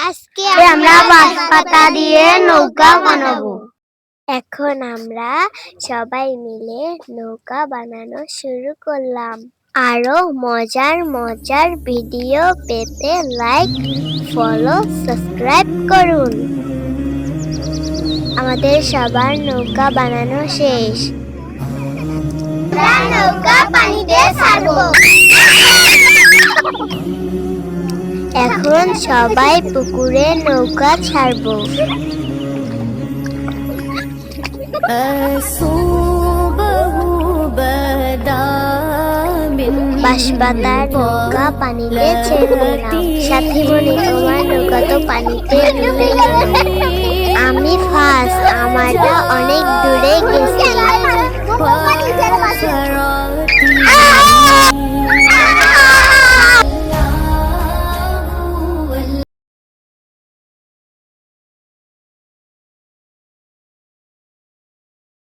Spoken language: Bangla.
আজকে আমরা বাঁশ পাতা দিয়ে নৌকা বানাবো। এখন আমরা সবাই মিলে নৌকা বানানো শুরু করলাম। আরো মজার মজার ভিডিও পেতে লাইক, ফলো, সাবস্ক্রাইব করুন। আমাদের সবার নৌকা বানানো শেষ। আমরা নৌকা পানিতে ছাড়বো। এখন সবাই পুকুরে নৌকা ছাড়বো। বাঁশপাতার নৌকা পানিতে ছেড়ে দিলাম। সাথী বলি, তোমার নৌকা তো পানিতে ডুবে গেল। আমি ফার্স্ট, আমারটা অনেক দূরে গেছে।